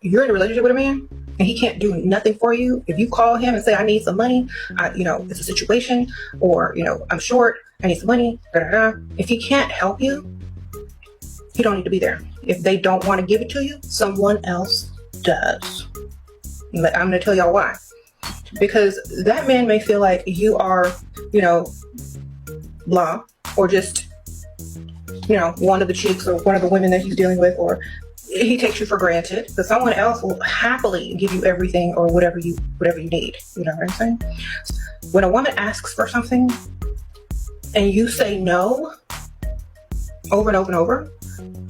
you're in a relationship with a man and he can't do nothing for you, if you call him and say, I need some money, it's a situation, or, I'm short, I need some money, da, da, da. If he can't help you, you don't need to be there. If they don't want to give it to you, someone else does. But I'm going to tell y'all why. Because that man may feel like you are, blah, or just, one of the chicks or one of the women that he's dealing with, or he takes you for granted. But someone else will happily give you everything or whatever you need. You know what I'm saying? When a woman asks for something and you say no over and over and over,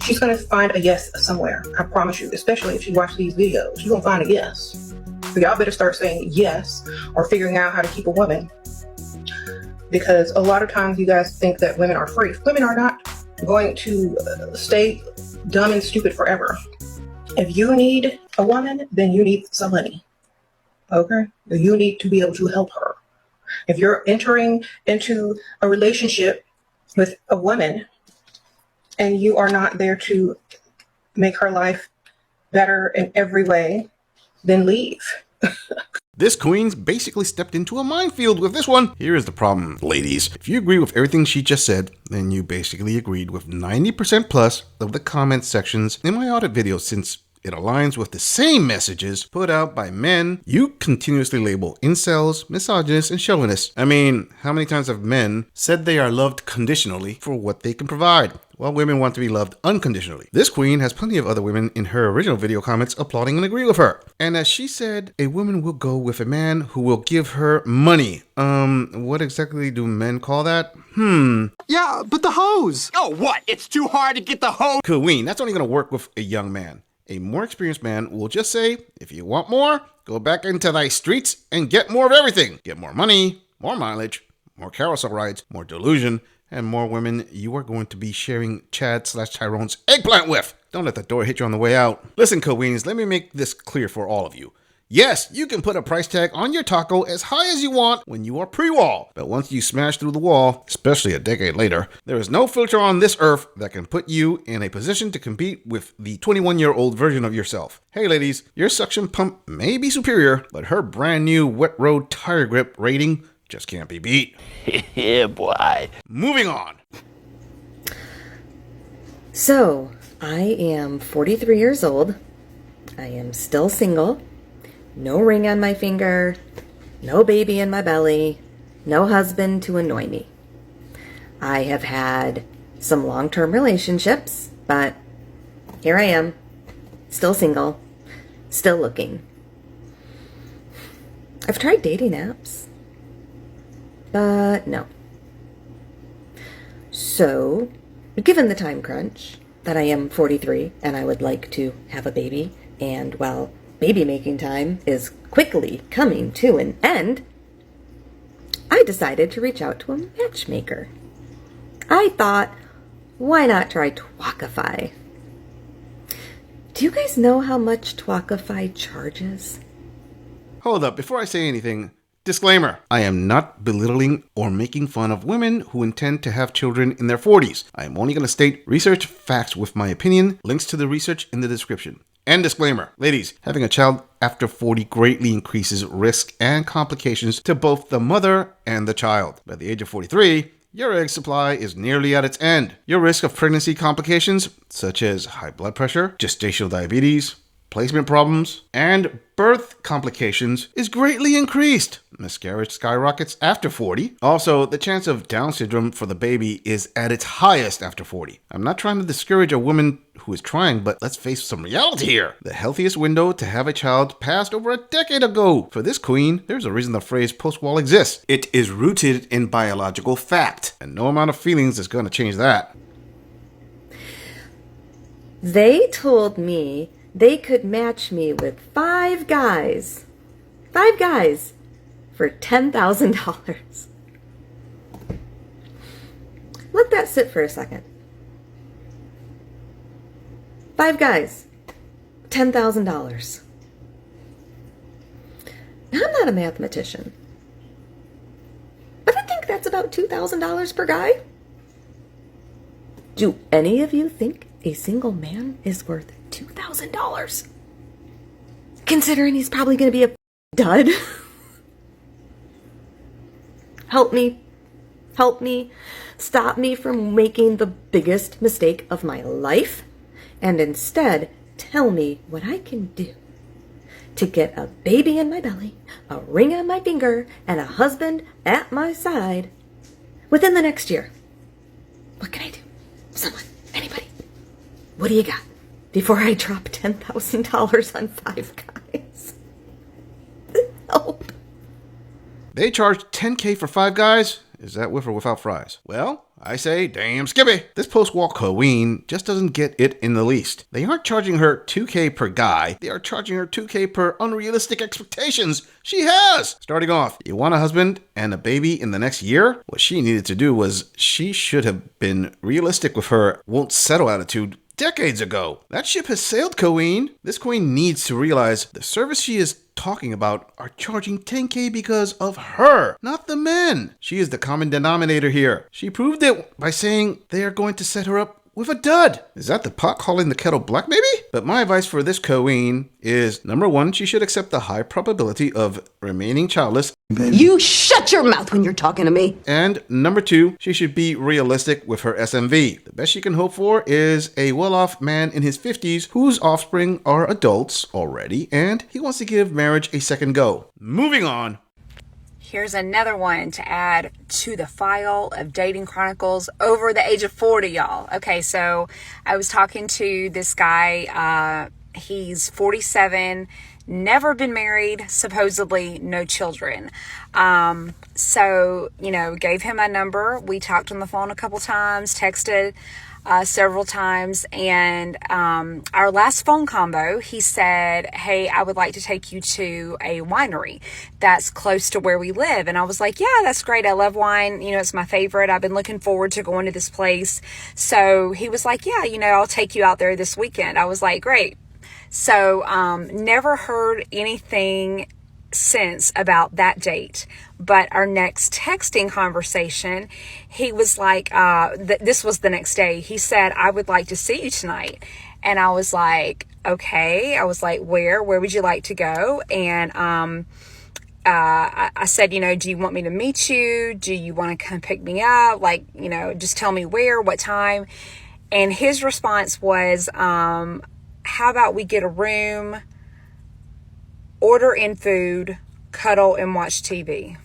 she's going to find a yes somewhere. I promise you, especially if she watches these videos, you're going to find a yes. So y'all better start saying yes or figuring out how to keep a woman. Because a lot of times you guys think that women are free. Women are not going to stay dumb and stupid forever. If you need a woman, then you need some money. Okay? You need to be able to help her. If you're entering into a relationship with a woman and you are not there to make her life better in every way, then leave. This queen's basically stepped into a minefield with this one. Here is the problem, ladies. If you agree with everything she just said, then you basically agreed with 90% plus of the comment sections in my audit video, since it aligns with the same messages put out by men you continuously label incels, misogynists, and chauvinists. I mean, how many times have men said they are loved conditionally for what they can provide, while women want to be loved unconditionally? This queen has plenty of other women in her original video comments applauding and agree with her. And as she said, a woman will go with a man who will give her money. What exactly do men call that? Yeah, but the hose. Oh, what? It's too hard to get the hose. Queen, that's only going to work with a young man. A more experienced man will just say, if you want more, go back into thy streets and get more of everything. Get more money, more mileage, more carousel rides, more delusion, and more women you are going to be sharing Chad/Tyrone's eggplant with. Don't let the door hit you on the way out. Listen, queens, let me make this clear for all of you. Yes, you can put a price tag on your taco as high as you want when you are pre-wall. But once you smash through the wall, especially a decade later, there is no filter on this earth that can put you in a position to compete with the 21-year-old version of yourself. Hey ladies, your suction pump may be superior, but her brand new wet road tire grip rating just can't be beat. Yeah, boy. Moving on. So, I am 43 years old. I am still single. No ring on my finger, no baby in my belly, no husband to annoy me. I have had some long-term relationships, but here I am, still single, still looking. I've tried dating apps, but no. So, given the time crunch that I am 43 and I would like to have a baby, and well, baby making time is quickly coming to an end, I decided to reach out to a matchmaker. I thought, why not try Twalkify? Do you guys know how much Twalkify charges? Hold up, before I say anything, disclaimer. I am not belittling or making fun of women who intend to have children in their 40s. I am only going to state research facts with my opinion, links to the research in the description. And disclaimer, ladies, having a child after 40 greatly increases risk and complications to both the mother and the child. By the age of 43, your egg supply is nearly at its end. Your risk of pregnancy complications, such as high blood pressure, gestational diabetes, placement problems, and birth complications is greatly increased. Miscarriage skyrockets after 40. Also, the chance of Down syndrome for the baby is at its highest after 40. I'm not trying to discourage a woman who is trying, but let's face some reality here. The healthiest window to have a child passed over a decade ago. For this queen, there's a reason the phrase post-wall exists. It is rooted in biological fact, and no amount of feelings is going to change that. They told me they could match me with 5 guys for $10,000. Let that sit for a second. 5 guys, $10,000. Now, I'm not a mathematician, but I think that's about $2,000 per guy. Do any of you think a single man is worth $2,000? considering he's probably going to be a dud. Help me. Help me. Stop me from making the biggest mistake of my life. And instead, tell me what I can do to get a baby in my belly, a ring on my finger, and a husband at my side within the next year. What can I do? Someone, anybody. What do you got before I drop $10,000 on 5 guys? Help. They charge $10K for 5 guys? Is that with or without fries? Well, I say, damn Skippy. This post-war queen just doesn't get it in the least. They aren't charging her $2K per guy. They are charging her $2K per unrealistic expectations she has. Starting off, you want a husband and a baby in the next year? What she needed to do was she should have been realistic with her won't settle attitude decades ago. That ship has sailed, queen. This queen needs to realize the service she is talking about are charging $10K because of her, not the men. She is the common denominator here. She proved it by saying they are going to set her up with a dud. Is that the pot calling the kettle black, maybe? But my advice for this queen is, number 1, she should accept the high probability of remaining childless. You shut your mouth when you're talking to me. And number 2, she should be realistic with her SMV. The best she can hope for is a well-off man in his 50s whose offspring are adults already, and he wants to give marriage a second go. Moving on. Here's another one to add to the file of dating chronicles over the age of 40, y'all. Okay, so I was talking to this guy. He's 47, never been married, supposedly no children. So, gave him my number. We talked on the phone a couple times, texted several times, and our last phone combo, he said, hey, I would like to take you to a winery that's close to where we live. And I was like, yeah, that's great. I love wine. It's my favorite. I've been looking forward to going to this place. So he was like, yeah, I'll take you out there this weekend. I was like, great. So never heard anything since about that date, but our next texting conversation, he was like, this was the next day. He said, I would like to see you tonight. And I was like, okay. I was like, where would you like to go? And I said, do you want me to meet you? Do you want to come pick me up? Just tell me where, what time. And his response was, how about we get a room, order in food, cuddle, and watch TV.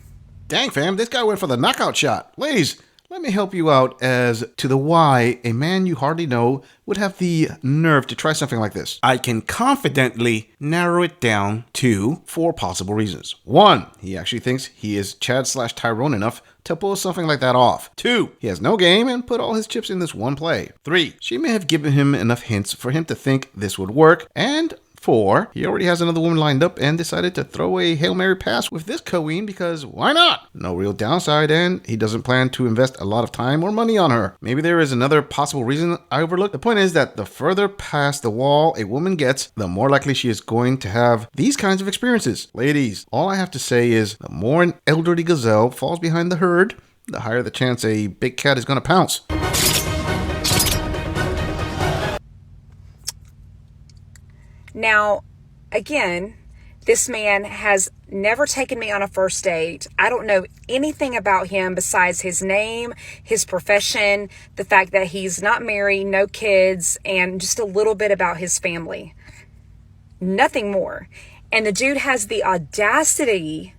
Dang, fam, this guy went for the knockout shot. Ladies, let me help you out as to the why a man you hardly know would have the nerve to try something like this. I can confidently narrow it down to 4 possible reasons. 1, he actually thinks he is Chad/Tyrone enough to pull something like that off. 2, he has no game and put all his chips in this one play. 3, she may have given him enough hints for him to think this would work. And 4, he already has another woman lined up and decided to throw a Hail Mary pass with this queen because why not? No real downside, and he doesn't plan to invest a lot of time or money on her. Maybe there is another possible reason I overlooked. The point is that the further past the wall a woman gets, the more likely she is going to have these kinds of experiences. Ladies, all I have to say is the more an elderly gazelle falls behind the herd, the higher the chance a big cat is going to pounce. Now, again, this man has never taken me on a first date. I don't know anything about him besides his name, his profession, the fact that he's not married, no kids, and just a little bit about his family. Nothing more. And the dude has the audacity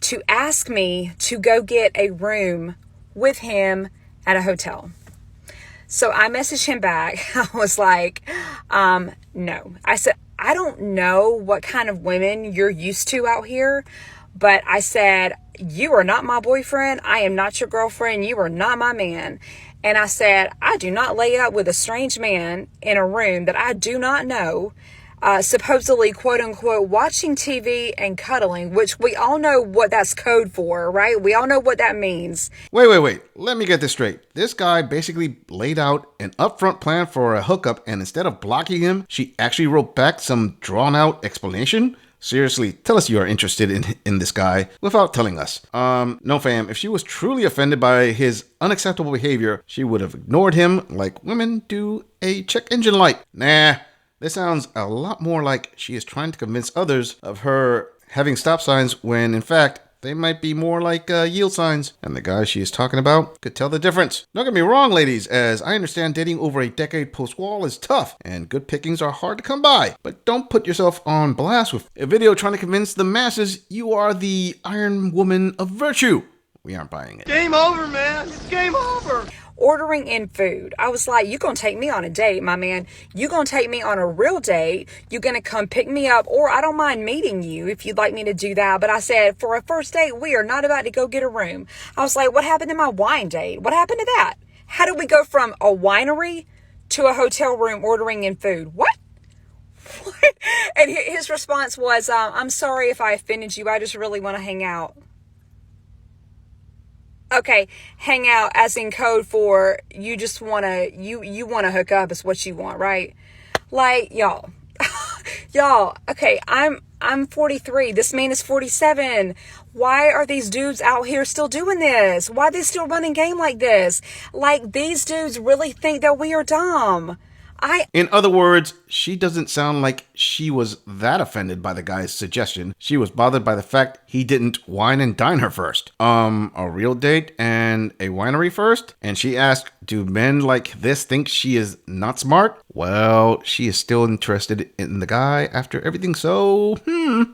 to ask me to go get a room with him at a hotel. So I messaged him back. I was like, no. I said, I don't know what kind of women you're used to out here, but I said, you are not my boyfriend. I am not your girlfriend. You are not my man. And I said, I do not lay up with a strange man in a room that I do not know, supposedly, quote unquote, watching TV and cuddling, which we all know what that's code for, right? We all know what that means. Wait. Let me get this straight. This guy basically laid out an upfront plan for a hookup, and instead of blocking him, she actually wrote back some drawn-out explanation? Seriously, tell us you are interested in this guy without telling us. No fam, if she was truly offended by his unacceptable behavior, she would have ignored him like women do a check engine light. Nah. This sounds a lot more like she is trying to convince others of her having stop signs when, in fact, they might be more like yield signs. And the guy she is talking about could tell the difference. Don't get me wrong, ladies, as I understand dating over a decade post-wall is tough and good pickings are hard to come by. But don't put yourself on blast with a video trying to convince the masses you are the Iron Woman of virtue. We aren't buying it. Game over, man. It's game over. Ordering in food. I was like, you gonna take me on a date, my man. You gonna take me on a real date. You gonna come pick me up, or I don't mind meeting you if you'd like me to do that. But I said, for a first date, we are not about to go get a room. I was like, what happened to my wine date? What happened to that? How did we go from a winery to a hotel room ordering in food? What? And his response was, I'm sorry if I offended you. I just really want to hang out. Okay, hang out as in code for you just want to, you want to hook up is what you want, right? Like, y'all, okay, I'm 43. This man is 47. Why are these dudes out here still doing this? Why are they still running game like this? Like, these dudes really think that we are dumb. In other words, she doesn't sound like she was that offended by the guy's suggestion. She was bothered by the fact he didn't wine and dine her first. A real date and a winery first? And she asked, do men like this think she is not smart? Well, she is still interested in the guy after everything, so,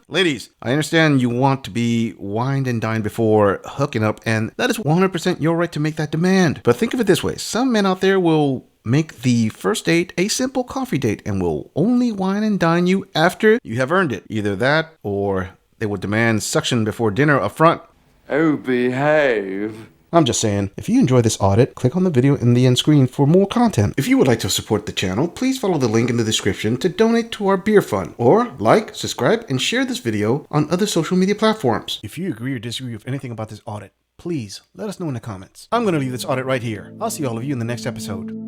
Ladies, I understand you want to be wined and dined before hooking up, and that is 100% your right to make that demand. But think of it this way. Some men out there will make the first date a simple coffee date and will only wine and dine you after you have earned it. Either that or they will demand suction before dinner up front. Oh, behave. I'm just saying, if you enjoy this audit, click on the video in the end screen for more content. If you would like to support the channel, please follow the link in the description to donate to our beer fund, or like, subscribe, and share this video on other social media platforms. If you agree or disagree with anything about this audit, please let us know in the comments. I'm going to leave this audit right here. I'll see all of you in the next episode.